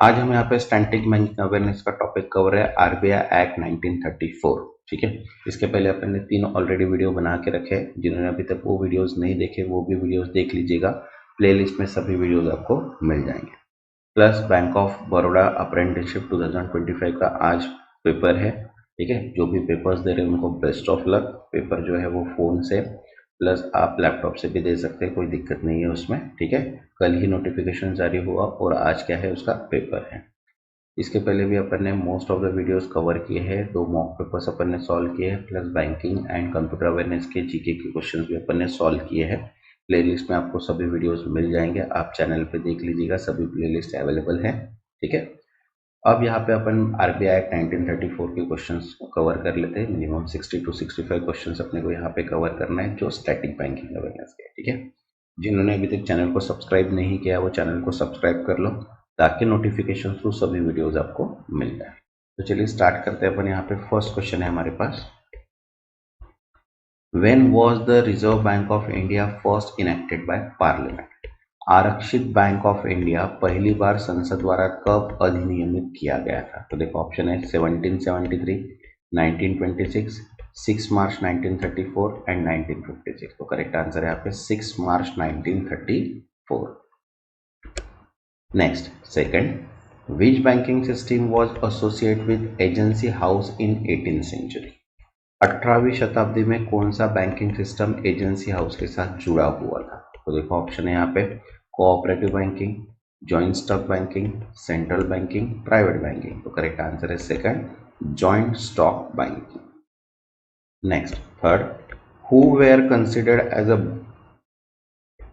आज हम यहाँ पे स्टैटिक बैंकिंग अवेयरनेस का टॉपिक कवर है आरबीआई एक्ट 1934। ठीक है, इसके पहले अपन ने 3 ऑलरेडी वीडियो बना के रखे हैं। जिन्होंने अभी तक वो वीडियोस नहीं देखे वो भी वीडियोस देख लीजिएगा। प्लेलिस्ट में सभी वीडियोस आपको मिल जाएंगे। Plus bank of Baroda apprenticeship 2025 का आज पेपर है। ठीक है, जो भी पेपर्स दे रहे हैं उनको बेस्ट ऑफ लक। पेपर जो है वो फोन से प्लस आप लैपटॉप से भी दे सकते हैं, कोई दिक्कत नहीं है उसमें। ठीक है, कल ही नोटिफिकेशन जारी हुआ और आज क्या है उसका पेपर है। इसके पहले भी अपन ने most of the videos cover किए हैं। 2 मॉक पेपर्स अपन ने सॉल्व किए हैं, plus banking and computer awareness के जीके के क्वेश्चन भी अपन ने सॉल्व किए हैं। प्लेलिस्ट में आपको सभी वीडियोस मिल जाएंगे, आप चैनल पे देख लीजिएगा, सभी प्लेलिस्ट अवेलेबल है। ठीक है, अब यहाँ पे अपन आरबीआई एक्ट 1934 के क्वेश्चंस कवर कर लेते हैं। मिनिमम 60 to 65 क्वेश्चंस अपने को यहाँ पे कवर करना है जो स्टैटिक बैंकिंग अवेयरनेस के। ठीक है, जिन्होंने अभी तक चैनल को सब्सक्राइब नहीं किया वो चैनल को सब्सक्राइब कर लो ताकि नोटिफिकेशन थ्रू सभी वीडियोज आपको मिल जाए। तो चलिए स्टार्ट करते हैं अपन। यहाँ पे फर्स्ट क्वेश्चन है हमारे पास, when was the reserve bank of India first enacted by parliament? आरक्षित बैंक ऑफ इंडिया पहली बार संसद द्वारा कब अधिनियमित किया गया था? तो देखो ऑप्शन है 1773, 1926, 6 मार्च 1934 एंड 1956। तो करेक्ट आंसर है यहाँ पे 6 March 1934। Next second, which banking system was associate with agency house in 18th century? 18वीं शताब्दी में कौन सा बैंकिंग सिस्टम एजेंसी हाउस के साथ जुड़ा हुआ था? तो देखो ऑप्शन है यहाँ पे cooperative banking, joint stock banking, central banking, private banking. तो करेक्ट आंसर है second, joint stock banking. Next third, who were considered as a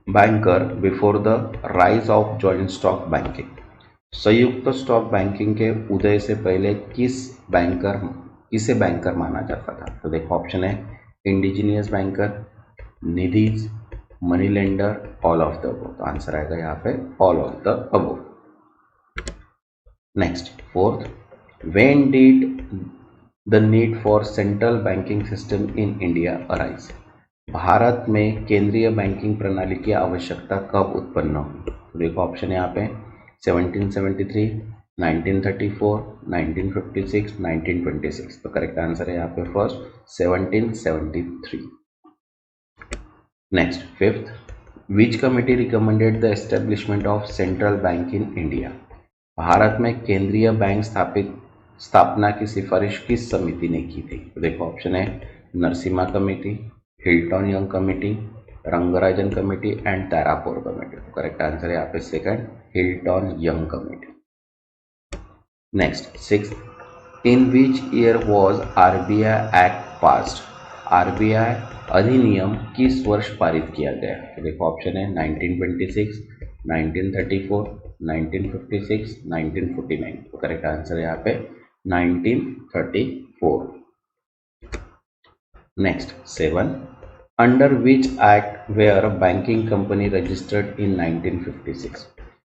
banker before the rise of joint stock banking? संयुक्त stock banking के उदय से पहले किसे banker माना जाता था? तो देखो ऑप्शन है इंडिजीनियस बैंकर, निधीज, money lender, all of the above. तो आंसर आएगा यहाँ पे all of the above. Next fourth, when did the need for central banking system in India arise? भारत में केंद्रीय बैंकिंग प्रणाली की आवश्यकता कब उत्पन्न हुई? तो देखो ऑप्शन है यहाँ पे 1773, 1934, 1956, 1926। तो करेक्ट आंसर है यहाँ पे first 1773। Next fifth, which committee recommended the establishment of central bank in India? Bharat में केंद्रीय बैंक स्थापना की सिफारिश किस समिति ने की थी? तो देखो ऑप्शन है Narasimha committee, Hilton young committee, Rangarajan committee and Tarapur committee. तो करेक्ट आंसर है यहाँ पे second, Hilton young committee. Next six, in which year was RBI act passed? RBI अधिनियम किस वर्ष पारित किया गया? तो देखो ऑप्शन है 1926, 1934, 1956, 1949। तो करेक्ट आंसर है यहाँ पे 1934। Next seven, under which act were banking company registered in 1956?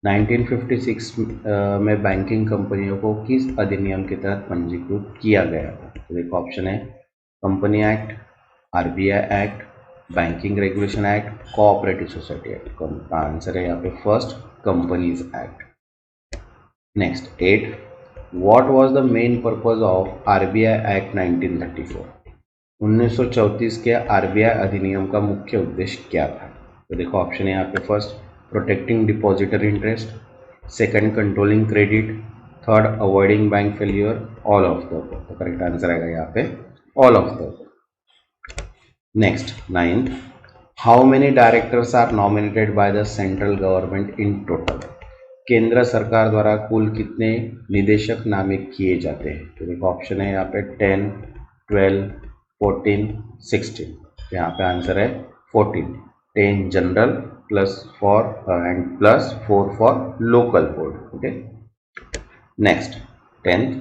1956 में बैंकिंग कंपनियों को किस अधिनियम के तहत पंजीकृत किया गया था? तो देखो ऑप्शन है company act, RBI act, banking regulation act, cooperative society act. का आंसर है यहाँ पे first, companies act. Next eight, what was the main purpose of RBI act 1934? 1934 के आरबीआई अधिनियम का मुख्य उद्देश्य क्या था? तो देखो ऑप्शन है यहाँ पे first, protecting depositor interest, second controlling credit, third avoiding bank failure, all of the above. तो करेक्ट आंसर आएगा यहाँ पे all of the above. Next ninth, how many directors are nominated by the central government in total? केंद्र सरकार द्वारा कुल कितने निदेशक नामित किए जाते हैं? तो देखो ऑप्शन है यहाँ पे 10, 12, 14, 16। यहाँ पे आंसर है 14, 10 general plus 4 and plus 4 for local board. Okay, next 10th,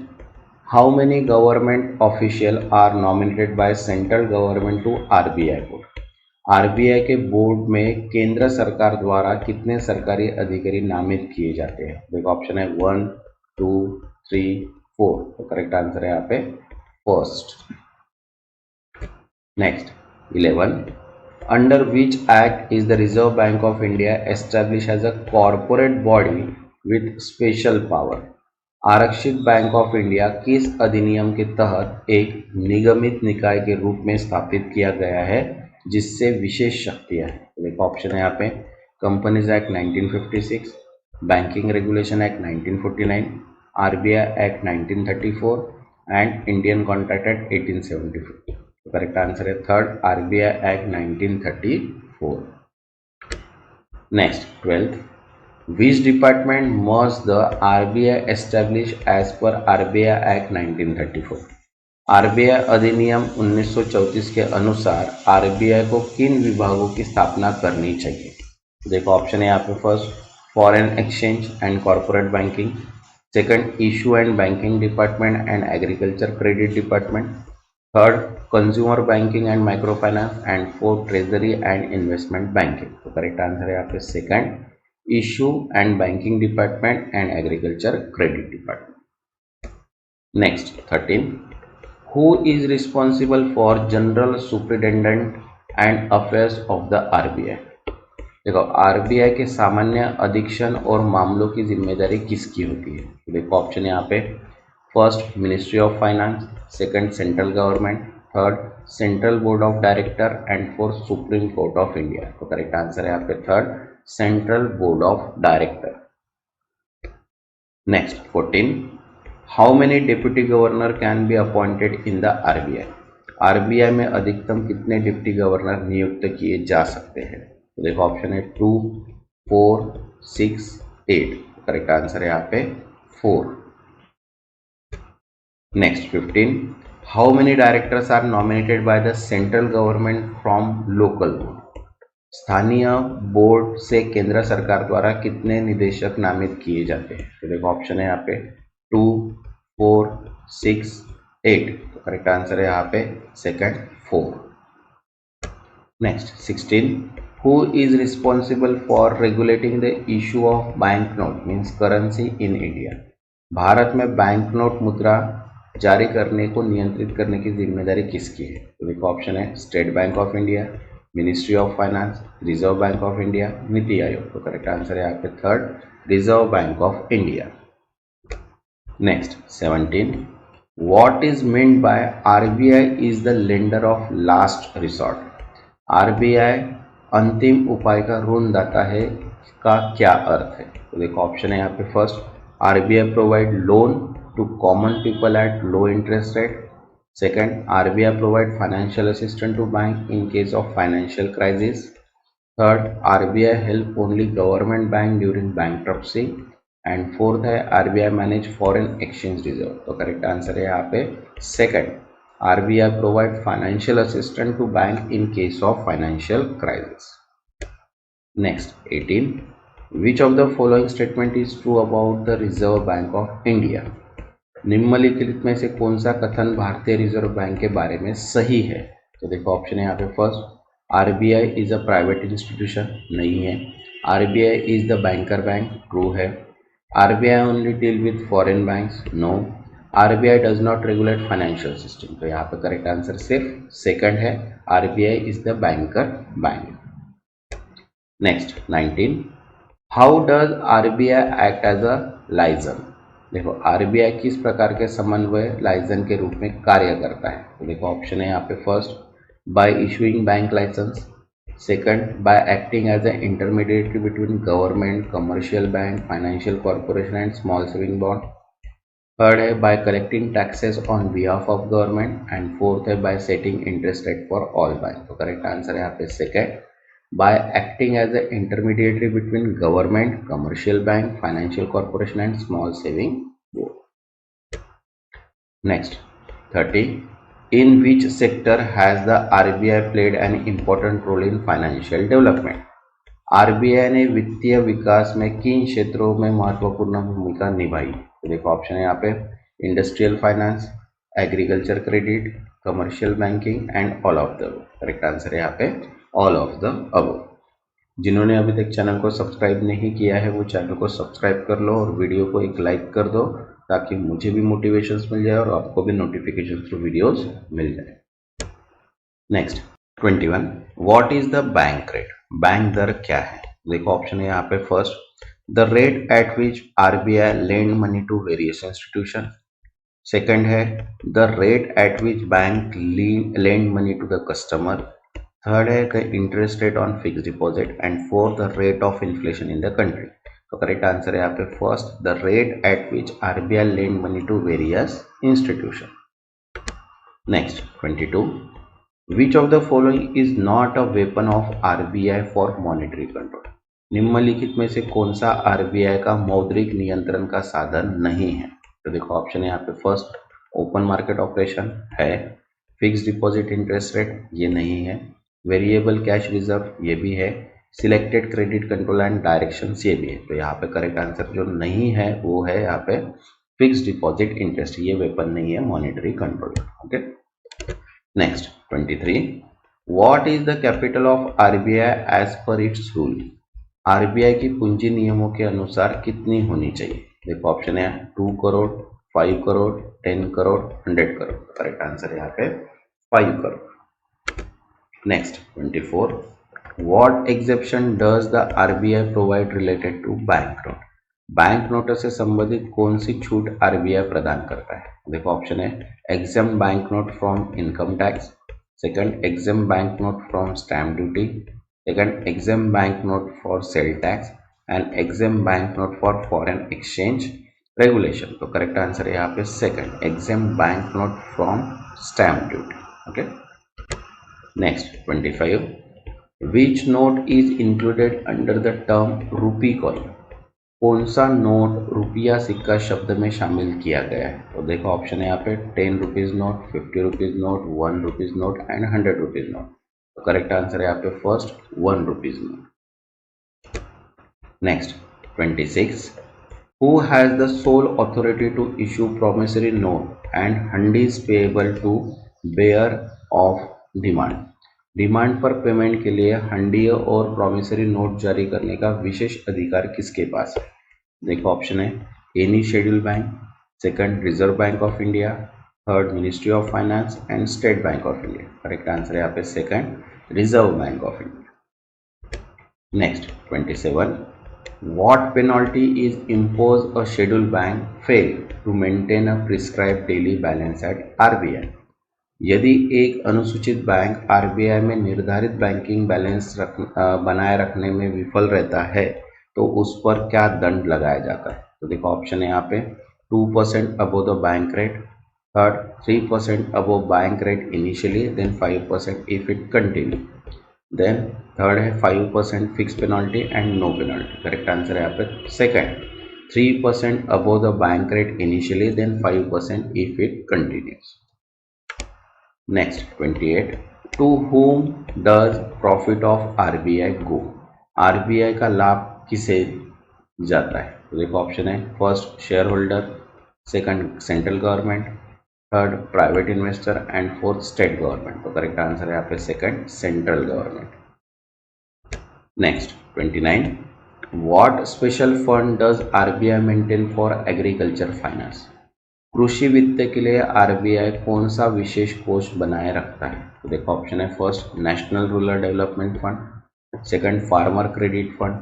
how many government official are nominated by central government to RBI board? RBI के बोर्ड में केंद्र सरकार द्वारा कितने सरकारी अधिकारी नामित किए जाते हैं? देखो ऑप्शन है 1, 2, 3, 4। तो करेक्ट आंसर है यहाँ पे first. Next 11, under which act is the reserve bank of India establish as a corporate body with special power. आरक्षित बैंक ऑफ इंडिया किस अधिनियम के तहत एक निगमित निकाय के रूप में स्थापित किया गया है जिससे विशेष शक्तियां हैं? देखो ऑप्शन है यहाँ पे, companies act 1956, banking regulation act 1949, RBI act 1934 and Indian contract act 1874। तो करेक्ट आंसर है third, RBI act 1934। Next 12th, which department must the RBI establish as per RBI Act 1934? RBI अधिनियम 1934 के अनुसार आरबीआई को किन विभागों की स्थापना करनी चाहिए? देखो ऑप्शन है यहाँ पे, first foreign exchange and corporate banking, second issue and banking department and agriculture credit department, third consumer banking and micro finance and fourth treasury and investment banking. तो करेक्ट आंसर है यहाँ पे second, issue and banking department and agriculture credit department. Next 13, who is responsible for general superintendent and affairs of the RBI? देखो RBI के सामान्य अधीक्षण और मामलों की जिम्मेदारी किसकी होती है? देखो ऑप्शन यहाँ पे, first ministry of finance, second central government, third central board of director and fourth supreme court of India. तो करेक्ट आंसर है यहाँ पे third, central board of director. Next 14, how many deputy governor can be appointed in the RBI? RBI में अधिकतम कितने deputy governor नियुक्त किए जा सकते हैं? तो देखो ऑप्शन है 2, 4, 6, 8। करेक्ट आंसर है यहाँ पे 4। Next 15, how many directors are nominated by the central government from local board? स्थानीय बोर्ड से केंद्र सरकार द्वारा कितने निदेशक नामित किए जाते हैं? तो देखो ऑप्शन है यहाँ पे 2, 4, 6, 8। तो करेक्ट आंसर है यहाँ पे second 4। Next 16, who is responsible for regulating the issue of banknote means currency in India? Bharat में बैंक नोट मुद्रा जारी करने को नियंत्रित करने की जिम्मेदारी किसकी है? तो देखो ऑप्शन है state bank of India, ministry of finance, reserve bank of India, NITI Aayog. तो करेक्ट आंसर है यहाँ पे third, reserve bank of India. Next 17, what is meant by RBI is the lender of last resort? RBI अंतिम उपाय का ऋणदाता है का क्या अर्थ है? तो देखो ऑप्शन है यहाँ पे, first RBI provide loan to common people at low interest rate, second RBI provide financial assistant to bank in case of financial crisis, third RBI help only government bank during bankruptcy, and fourth है RBI manage foreign exchange reserve. तो correct answer है यहाँ पे second, RBI provide financial assistance to bank in case of financial crisis. Next 18, which of the following statement is true about the Reserve Bank of India? निम्नलिखित में से कौन सा कथन भारतीय रिजर्व बैंक के बारे में सही है? तो देखो ऑप्शन है यहाँ पे, first RBI is a private institution, नहीं है। RBI is the banker bank, true है। RBI only deal with foreign banks, no. RBI does not regulate financial system. तो यहाँ पे करेक्ट आंसर सिर्फ सेकंड है, RBI is the banker bank. Next 19, how does RBI act as a liaison? देखो RBI किस प्रकार के समन्वय लाइजन के रूप में कार्य करता है? तो देखो ऑप्शन है यहाँ पे, first by issuing bank license, second by acting as a intermediatory between government, commercial bank, financial corporation and small saving bond, third है by collecting taxes on behalf of government, and fourth है by setting interest rate for all bank. तो correct answer है यहाँ पे second, by acting as a intermediatory between government, commercial bank, financial corporation and small saving board. Next 30, in which sector has the RBI played an important role in financial development? RBI ने वित्तीय विकास में किन क्षेत्रों में महत्वपूर्ण भूमिका निभाई? तो देखो ऑप्शन है यहाँ पे, industrial finance, agriculture credit, commercial banking and all of the above. Correct answer है यहाँ पे ऑल ऑफ द अबव। जिन्होंने अभी तक चैनल को सब्सक्राइब नहीं किया है वो चैनल को सब्सक्राइब कर लो और वीडियो को एक लाइक कर दो ताकि मुझे भी मोटिवेशन मिल जाए और आपको भी नोटिफिकेशन थ्रू वीडियोस मिल जाए। Next 21, what is the bank rate? Bank दर क्या है? देखो ऑप्शन है यहाँ पे, first the rate at which RBI lend money to various institution. Second है the rate at which bank lend money to the customer. Third है the interest rate on fix deposit and fourth the rate of inflation in the country. तो correct answer है यहाँ पे first, the rate at which RBI lend money to various institution. Next 22, which of the following is not a weapon of RBI for monetary control. निम्नलिखित में से कौन सा RBI का मौद्रिक नियंत्रण का साधन नहीं है। तो देखो ऑप्शन है यहाँ पे फर्स्ट, ओपन मार्केट ऑपरेशन है, फिक्स डिपॉजिट इंटरेस्ट रेट ये नहीं है, वेरिएबल कैश रिजर्व ये भी है, selected credit control and directions ये भी है। तो यहाँ पे करेक्ट आंसर जो नहीं है वो है यहाँ पे फिक्स डिपॉजिट इंटरेस्ट, ये वेपन नहीं है monetary control. Okay, next 23, what is the capital of RBI as per its rule. RBI की पूंजी नियमों के अनुसार कितनी होनी चाहिए। देखो ऑप्शन है 2 करोड़, 5 करोड़, 10 करोड़, 100 करोड़। करेक्ट आंसर है यहाँ पे 5 crore. Next 24, what exception does the RBI provide related to bank note. Bank नोटों से संबंधित कौन सी छूट आरबीआई प्रदान करता है। देखो ऑप्शन है exam bank note from income tax, second exam bank note from stamp duty, second exam bank note for sale tax and exam bank note for foreign exchange regulation. तो करेक्ट आंसर है यहाँ पे second, exam bank note from stamp duty. Okay, next 25, which note is included under the term रूपी coin. कौन सा note रुपया सिक्का शब्द में शामिल किया गया है। तो देखो ऑप्शन है यहाँ पे 10 rupees note, 50 rupees note, 1 rupees note and 100 rupees note. तो करेक्ट आंसर है यहाँ पे first 1 rupees note. Next 26, who has the sole authority to issue promissory note and hundis payable to bearer of demand. Demand पर payment के लिए हंडी और promissory note जारी करने का विशेष अधिकार किसके पास है। देखो ऑप्शन है any schedule bank, second reserve bank of India, third ministry of finance and state bank of India. Correct answer है यहाँ पे second, reserve bank of India. Next 27, what penalty is impose a schedule bank fail to maintain a prescribe daily balance at RBI. यदि एक अनुसूचित bank RBI में निर्धारित banking balance बनाए रखने में विफल रहता है तो उस पर क्या दंड लगाया जाता है। तो देखो ऑप्शन है यहाँ पे 2% above the bank rate, third 3% above bank rate initially, then 5% if it continue, then third है 5% fix penalty and no penalty. Correct answer है यहाँ पे second, 3% above the bank rate initially, then 5% if it continues. Next 28, to whom does profit of RBI go. RBI का लाभ किसे जाता है। तो देखो ऑप्शन है first share holder, second central government, third private investor and fourth state government. तो correct answer है यहाँ पे second, central government. Next 29, what special fund does RBI maintain for agriculture finance. कृषि वित्त के लिए आरबीआई कौन सा विशेष कोष बनाए रखता है। तो देखो ऑप्शन है first national rural development fund, second farmer credit fund,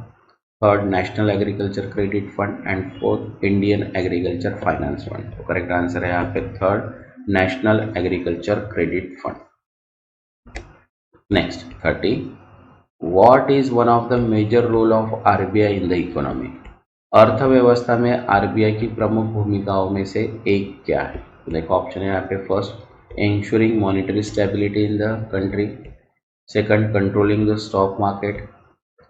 third national agriculture credit fund and fourth Indian agriculture finance fund. तो करेक्ट आंसर है यहाँ पे third, national agriculture credit fund. Next 30, what is one of the major role of RBI in the economy. अर्थव्यवस्था में RBI की प्रमुख भूमिकाओं में से एक क्या है। तो देखो ऑप्शन है यहाँ पे first insuring monetary stability in the country, second controlling the stock market,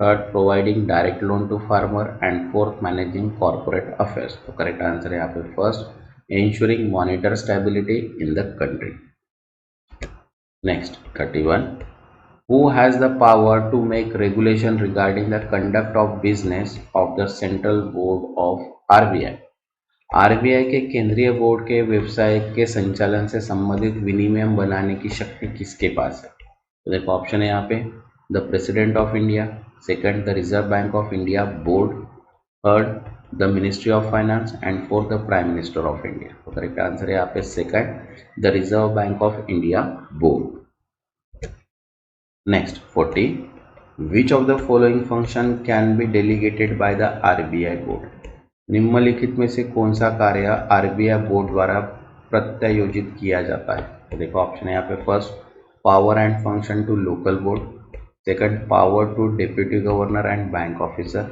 third providing direct loan to farmer and fourth managing corporate affairs. तो करेक्ट आंसर है यहाँ पे first insuring monetary stability in the country. Next 31, who has the power to make regulation regarding the conduct of business of the central board of RBI। RBI के केंद्रीय board के व्यवसाय के संचालन से संबंधित विनियम बनाने की शक्ति किसके पास है। तो देखो ऑप्शन है यहाँ पे the president of India, second the reserve bank of India board, third the ministry of finance and fourth the prime minister of India. तो करेक्ट आंसर है यहाँ पे second, the reserve bank of India board. Next 40, which of the following function can be delegated by the RBI board. निम्नलिखित में से कौन सा कार्य आरबीआई बोर्ड द्वारा प्रत्यायोजित किया जाता है। तो देखो ऑप्शन है यहाँ पे, first power and function to local board, second power to deputy governor and bank officer,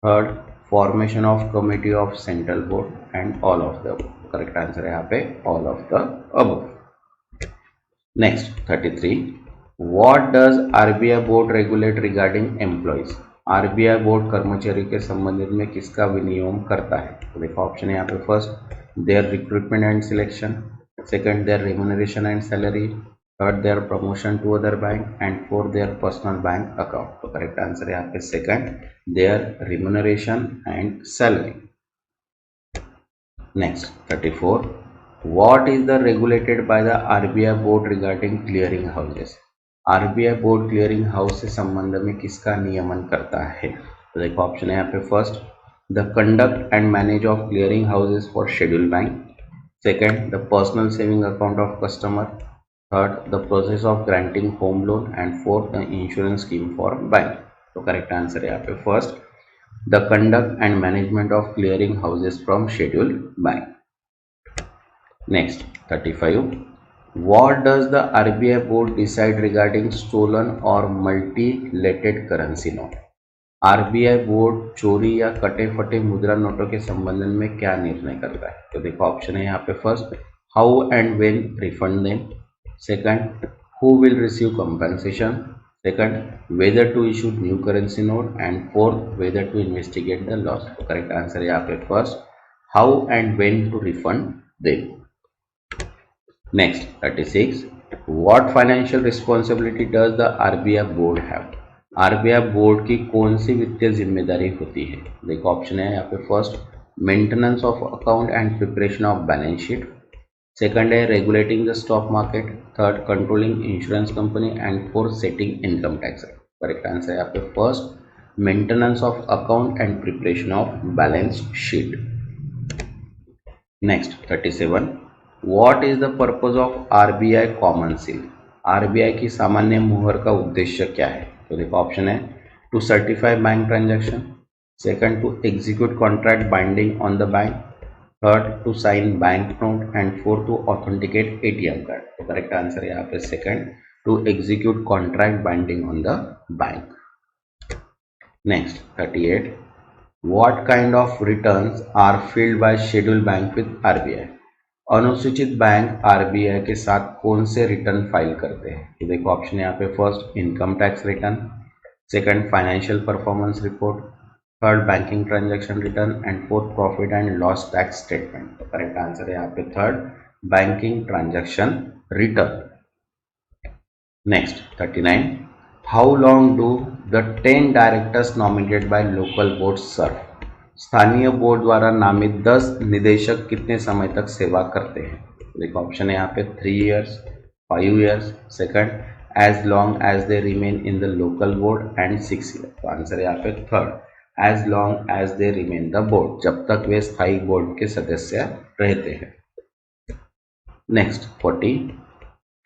third formation of committee of central board and all of the. Correct answer है यहाँ पे all of the above. Next 33, what does RBI board regulate regarding employees. RBI board कर्मचारियों के संबंध में किसका विनियमन करता है। तो देखो ऑप्शन है यहाँ पे, first their recruitment and selection, second their remuneration and salary, third their promotion to other bank and fourth their personal bank account. तो करेक्ट आंसर है यहाँ पे second, their remuneration and salary. Next 34, what is the regulated by the RBI board regarding clearing houses। RBI board clearing house से संबंध में किसका नियमन करता है। तो देखो ऑप्शन है यहाँ पे, first the conduct and manage of clearing houses for schedule bank, second the personal saving account of customer, third the process of granting home loan and fourth the insurance scheme for bank. तो correct answer है यहाँ पे first the conduct and management of clearing houses from schedule bank. Next 35, what does the RBI board decide regarding stolen or multi-lated currency note। RBI board चोरी या कटे फटे मुद्रा नोटों के संबंध में क्या निर्णय करता है। तो देखो ऑप्शन है यहाँ पे, first how and when refund them, second who will receive compensation, second whether to issue new currency note and fourth whether to investigate the loss. तो करेक्ट आंसर है यहाँ पे first how and when to refund them. Next 36, what financial responsibility does the RBI board have। RBI board की कौन सी वित्तीय जिम्मेदारी होती है। देखो ऑप्शन है यहाँ पे, first maintenance of account and preparation of balance sheet, second है regulating the stock market, third controlling insurance company and fourth setting income tax. Correct answer है यहाँ पे first maintenance of account and preparation of balance sheet. Next 37, what is the purpose of RBI common seal. RBI की सामान्य मुहर का उद्देश्य क्या है। तो देखो ऑप्शन है, to certify bank transaction, second to execute contract binding on the bank, third to sign bank note and fourth to authenticate ATM card. तो करेक्ट आंसर है यहाँ पे second to execute contract binding on the bank. Next 38, what kind of returns are filed by schedule bank with RBI. अनुसूचित bank RBI के साथ कौन से return file करते हैं। तो देखो ऑप्शन है यहाँ पे, first income tax return, second financial performance report, third banking transaction return and fourth profit and loss tax statement. तो करेक्ट आंसर है यहाँ पे third banking transaction return. Next 39, how long do the 10 directors nominated by local board serve. स्थानीय board द्वारा नामित 10 निदेशक कितने समय तक सेवा करते हैं। देखो ऑप्शन है यहाँ पे 3 years, 5 years, second as long as they remain in the local board and 6 years। तो आंसर है यहाँ पे third as long as they remain the board, जब तक वे स्थायी बोर्ड के सदस्य रहते हैं। Next 40,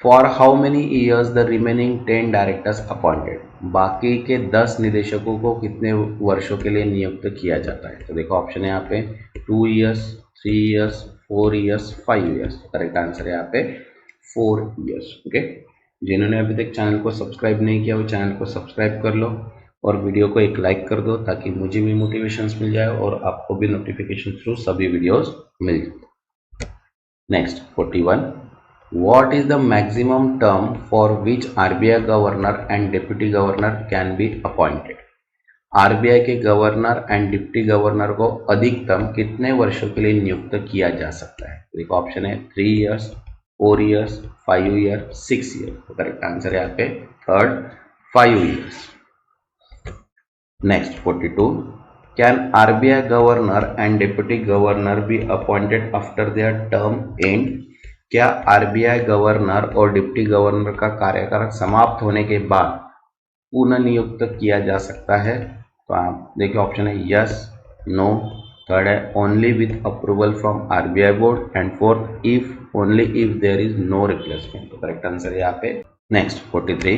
for how many years the remaining 10 directors appointed. बाकी के 10 निदेशकों को कितने वर्षों के लिए नियुक्त किया जाता है। तो देखो ऑप्शन है यहाँ पे 2 years, 3 years, 4 years, 5 years। Correct answer है यहाँ पे 4 years। ओके, जिन्होंने अभी तक चैनल को सब्सक्राइब नहीं किया वो चैनल को सब्सक्राइब कर लो और वीडियो को एक लाइक कर दो ताकि मुझे भी मोटिवेशंस मिल जाए और आपको भी नोटिफिकेशन थ्रू सभी वीडियोस मिल जाए। Next 41, what is the maximum term for which RBI governor and deputy governor can be appointed। RBI के गवर्नर एंड डिप्टी गवर्नर को अधिकतम कितने वर्षों के लिए नियुक्त किया जा सकता है। देखो ऑप्शन है 3 years, 4 years, 5 years, 6 years। तो करेक्ट आंसर है यहाँ पे third 5 years। Next 42, can RBI governor and deputy governor be appointed after their term and. क्या आरबीआई गवर्नर और डिप्टी गवर्नर का कार्यकाल समाप्त होने के बाद पुनः नियुक्त किया जा सकता है। तो आप देखिए ऑप्शन है यस, नो, थर्ड है only with approval from RBI board and fourth if only if there is no replacement. तो करेक्ट आंसर है यहाँ पे next 43,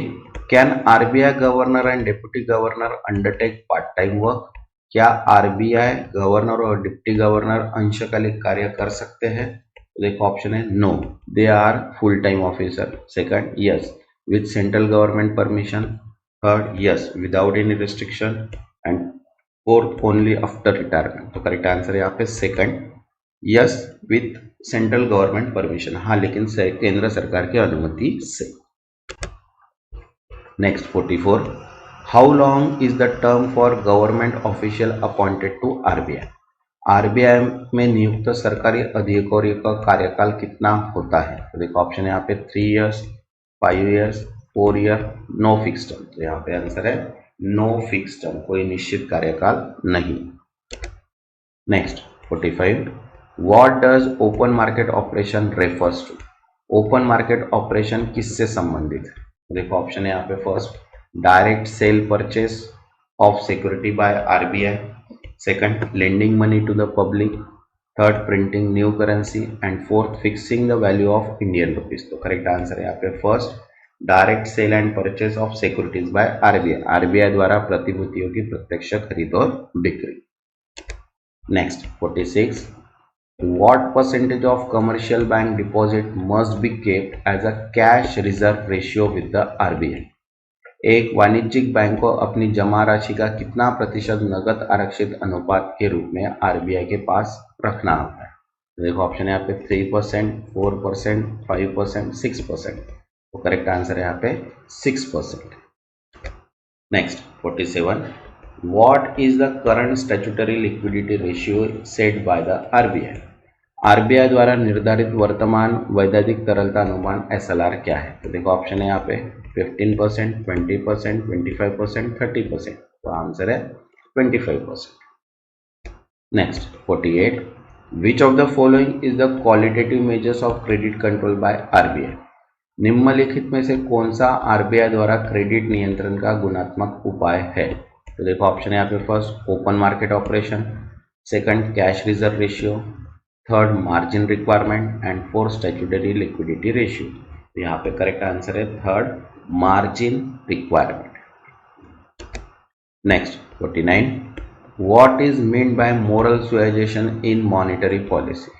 can RBI governor and deputy governor undertake part time work? क्या RBI governor और deputy governor अंशकालिक कार्य कर सकते हैं? तो देखो ऑप्शन है no, they are full time officer. Second, yes with central government permission. Third, yes without any restriction. And fourth, only after retirement. तो करेक्ट आंसर है यहाँ पे second, yes with central government permission. हाँ, लेकिन केंद्र सरकार की अनुमति से। Next 44, how long is the term for government official appointed to RBI? RBI में नियुक्त सरकारी अधिकारियों का कार्यकाल कितना होता है? तो देखो ऑप्शन है यहाँ पे 3 years, 5 years, 4 year, no fix term. तो यहाँ पे आंसर है नो फिक्स टर्म, कोई निश्चित कार्यकाल नहीं। Next 45, what does open market operation refers to? Open market operation किससे संबंधित है? देखो ऑप्शन है यहाँ पे first, direct sale purchase of security by RBI. Second, lending money to the public. Third, printing new currency. And fourth, fixing the value of Indian rupees. तो correct answer है यहाँ पे first, direct sale and purchase of securities by RBI. RBI द्वारा प्रतिभूतियों की प्रत्यक्ष खरीद और बिक्री। Next 46, what percentage of commercial bank deposit must be kept as a cash reserve ratio with the RBI? एक वाणिज्यिक बैंक को अपनी जमा राशि का कितना प्रतिशत नगद आरक्षित अनुपात के रूप में आरबीआई के पास रखना होता है? देखो ऑप्शन है यहाँ पे 3%, 4%, 5%, 6%। तो करेक्ट आंसर है यहाँ पे 6%। Next 47, what is the current statutory liquidity ratio set by the RBI? RBI द्वारा निर्धारित वर्तमान वैधानिक तरलता अनुमान एसएलआर क्या है? तो देखो ऑप्शन है यहाँ पे 15%, 20%, 25%, 30%। तो आंसर है 25%। Next 48, which of the following is the qualitative measures of credit control by RBI? निम्नलिखित में से कौन सा आरबीआई द्वारा क्रेडिट नियंत्रण का गुणात्मक उपाय है? तो देखो ऑप्शन है यहाँ पे first, open market operation. Second, cash reserve ratio. Third, margin requirement. And fourth, statutory liquidity ratio. तो यहाँ पे करेक्ट आंसर है third, margin requirement. Next 49, what is mean by moral suasion in monetary policy?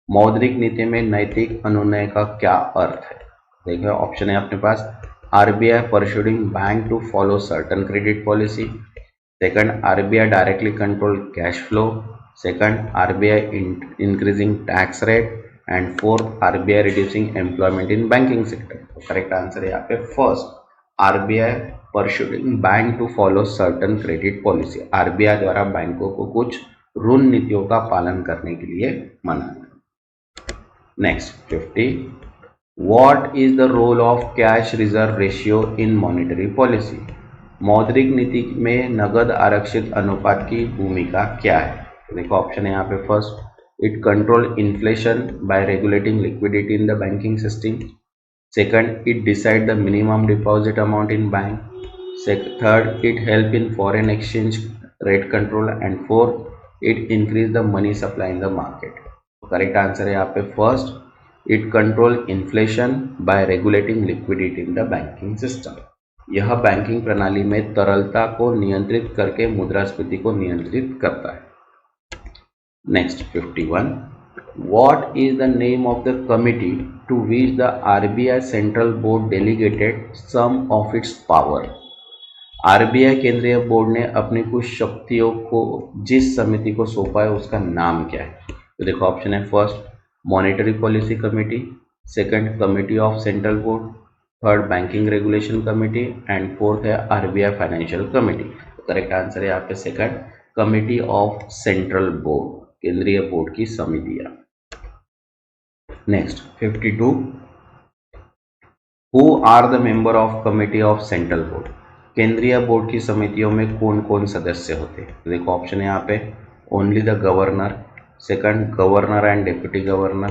मौद्रिक नीति में नैतिक अनुनय का क्या अर्थ है? देखिए ऑप्शन है अपने पास, RBI pursuing bank to follow certain credit policy. Second, RBI directly control cash flow. Second, RBI increasing tax rate। And fourth, RBI reducing employment in banking sector. तो करेक्ट आंसर है यहाँ पे first, RBI pursuing bank to follow certain credit policy. RBI द्वारा बैंकों को कुछ ऋण नीतियों का पालन करने के लिए मनाना। Next 50, what is the role of cash reserve ratio in monetary policy? मौद्रिक नीति में नगद आरक्षित अनुपात की भूमिका क्या है? देखो ऑप्शन है यहाँ पे first, it control inflation bye regulating liquidity in the banking system. Second, it decide the minimum deposit amount in bank. Third, it help in foreign exchange rate control. And fourth, it increase the money supply in the market. Correct answer है यहाँ पे first, it control inflation bye regulating liquidity in the banking system. यह banking प्रणाली में तरलता को नियंत्रित करके मुद्रास्फीति को नियंत्रित करता है। Next 51, what is the name of the committee to which the RBI Central Board delegated some of its power? RBI केंद्रीय बोर्ड ने अपनी कुछ शक्तियों को जिस समिति को सौंपा है उसका नाम क्या है? तो देखो ऑप्शन है first, monetary policy committee. Second, committee of central board. Third, banking regulation committee. And fourth है आरबीआई फाइनेंशियल कमेटी। तो करेक्ट आंसर है यहाँ पे second, committee of central board, केंद्रीय बोर्ड की समितियां। Next 52, who are the member of committee of central board? केंद्रीय board की समितियों में कौन कौन सदस्य होते हैं? तो देखो ऑप्शन है यहाँ पे, only the governor. Second, governor and deputy governor.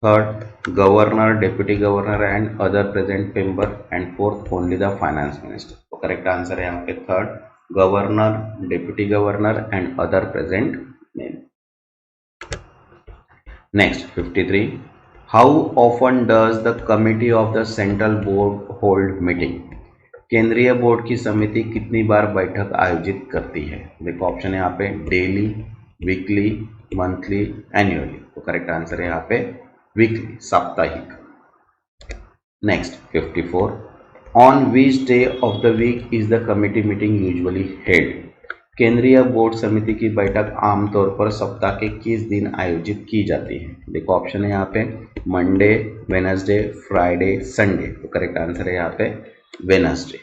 Third, governor, deputy governor and other present member. And fourth, only the finance minister. तो करेक्ट आंसर है यहाँ पे third, governor, deputy governor and other present member. Next 53, how often does the committee of the central board hold meeting? केंद्रीय board की समिति कितनी बार बैठक आयोजित करती है? देखो ऑप्शन है यहाँ पे डेली, वीकली, मंथली, एनुअली। तो करेक्ट आंसर है यहाँ पे वीकली, साप्ताहिक। Next 54, on which day of the week is the committee meeting usually held? केंद्रीय बोर्ड समिति की बैठक आमतौर पर सप्ताह के किस दिन आयोजित की जाती है? देखो ऑप्शन है यहाँ पे मंडे, वेनसडे, फ्राइडे, संडे। तो करेक्ट आंसर है यहाँ पे वेनसडे।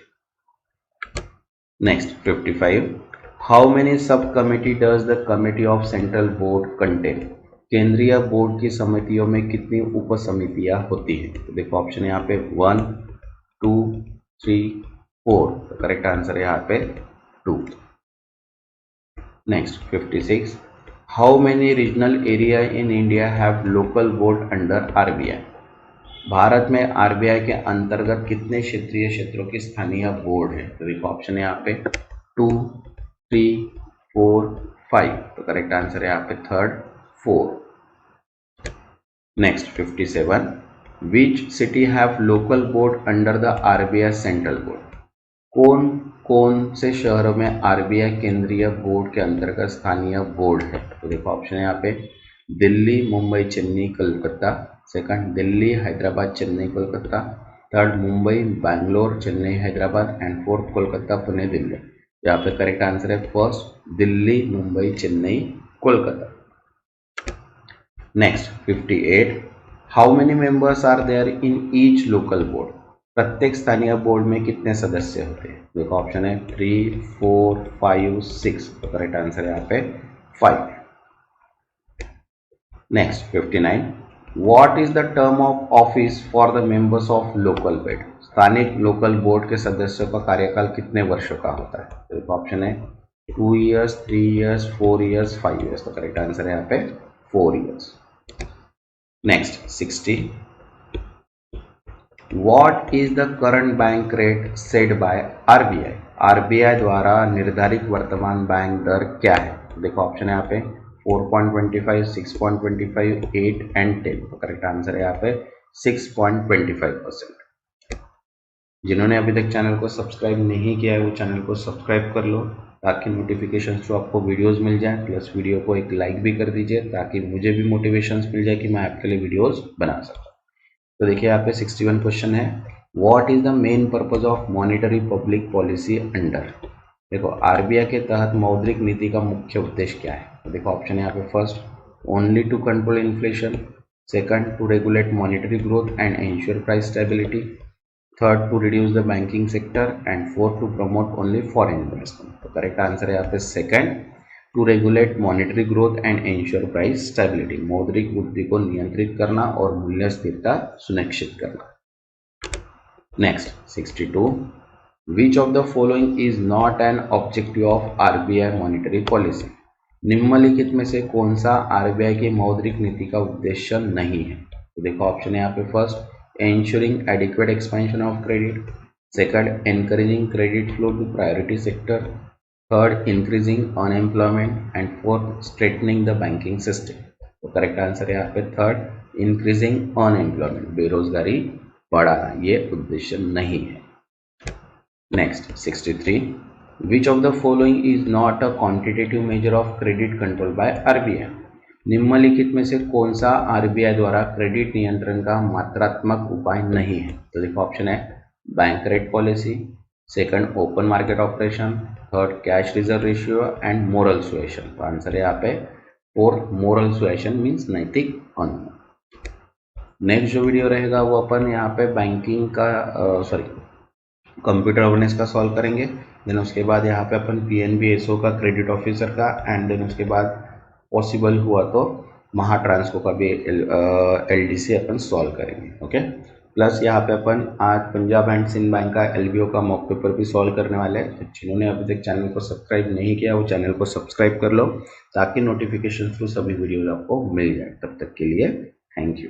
नेक्स्ट 55, हाउ मेनी सब committee does the committee of central board contain? केंद्रीय बोर्ड की समितियों में कितनी उप समितियां होती हैं? तो देखो ऑप्शन है यहाँ पे 1, 2, 3, 4। तो करेक्ट आंसर है यहाँ पे 2। Next 56, how many regional area in India have local board under RBI? Bharat में आरबीआई के अंतर्गत कितने क्षेत्रीय क्षेत्रों की स्थानीय बोर्ड है? तो देखो ऑप्शन है यहाँ पे 2, 3, 4, 5। तो करेक्ट आंसर है यहाँ पे third, 4। Next 57, which city have local board under the RBI central board? कौन कौन से शहरों में आरबीआई केंद्रीय बोर्ड के अंतर्गत स्थानीय बोर्ड है? तो देखो ऑप्शन है यहाँ पे Delhi, Mumbai, Chennai, Kolkata. Second Delhi, Hyderabad, Chennai, Kolkata. Third Mumbai, Bangalore, Chennai, Hyderabad. And fourth Kolkata, Pune, Delhi. यहाँ पे करेक्ट आंसर है first, Delhi, Mumbai, Chennai, Kolkata. Next 58, how many members are there in each local board? प्रत्येक स्थानीय बोर्ड में कितने सदस्य होते हैं? देखो ऑप्शन है 3, 4, 5, 6। तो करेक्ट आंसर है यहाँ पे 5। Next 59, what is the term of office for the members of local board? स्थानिक लोकल बोर्ड के सदस्यों का कार्यकाल कितने वर्षों का होता है? तो ऑप्शन है 2 years, 3 years, 4 years, 5 years। तो करेक्ट आंसर है यहाँ पे 4 years। Next 60, What is the current bank rate set by RBI? RBI द्वारा निर्धारित वर्तमान बैंक दर क्या है? देखो ऑप्शन है यहाँ पे 4.25, 6.25, 8 एंड 10। तो करेक्ट आंसर है यहाँ पे 6.25%। जिन्होंने अभी तक चैनल को सब्सक्राइब नहीं किया है वो चैनल को सब्सक्राइब कर लो ताकि नोटिफिकेशन थ्रू आपको वीडियोस मिल जाए। प्लस वीडियो को एक लाइक भी कर दीजिए ताकि मुझे भी मोटिवेशन मिल जाए कि मैं आपके लिए वीडियोस बना सकूँ। तो देखिए यहाँ पे 61 क्वेश्चन है, what is the main purpose of monetary public policy under? देखो आरबीआई के तहत मौद्रिक नीति का मुख्य उद्देश्य क्या है? तो देखो ऑप्शन यहाँ पे first, only to control inflation. Second, to regulate monetary growth and ensure price stability. Third, to reduce the banking sector. And fourth, to promote only foreign investment. तो करेक्ट आंसर है यहाँ पे second, to regulate monetary growth and ensure price stability. मौद्रिक वृद्धि को नियंत्रित करना और मूल्य स्थिरता सुनिश्चित करना। Next 62, which of the following is not an objective of RBI monetary policy? निम्नलिखित में से कौन सा आरबीआई की मौद्रिक नीति का उद्देश्य नहीं है? तो देखो ऑप्शन है यहाँ पे first, ensuring adequate expansion of credit. Second, encouraging credit flow to priority sector. Third, increasing unemployment. And fourth, strengthening the banking system. तो करेक्ट आंसर है यहाँ पे थर्ड, इंक्रीजिंग अनएम्प्लॉयमेंट, बेरोजगारी बढ़ाना, ये उद्देश्य नहीं है। Next 63, which of the following is not a quantitative measure of credit control by RBI? निम्नलिखित में से कौन सा आरबीआई द्वारा क्रेडिट नियंत्रण का मात्रात्मक उपाय नहीं है? तो देखो ऑप्शन है bank rate policy. Second, open market operation. Third, cash reserve ratio. And moral suasion. तो आंसर है यहाँ पे फोर्थ, मोरल सुएशन मीन्स नैतिक अनुमान। नेक्स्ट जो वीडियो रहेगा वो अपन यहाँ पे बैंकिंग का कंप्यूटर अवेयरनेस का सॉल्व करेंगे। देन उसके बाद यहाँ पे अपन पीएनबी-एसओ का क्रेडिट ऑफिसर का, एंड देन उसके बाद पॉसिबल हुआ तो महाट्रांसको का भी एलडीसी अपन सॉल्व करेंगे। ओके, प्लस यहाँ पे अपन आज पंजाब एंड सिंध बैंक का एलबीओ का मॉक पेपर भी सॉल्व करने वाले हैं। तो जिन्होंने अभी तक चैनल को सब्सक्राइब नहीं किया वो चैनल को सब्सक्राइब कर लो ताकि नोटिफिकेशन थ्रू सभी वीडियोज आपको मिल जाए। तब तक के लिए थैंक यू।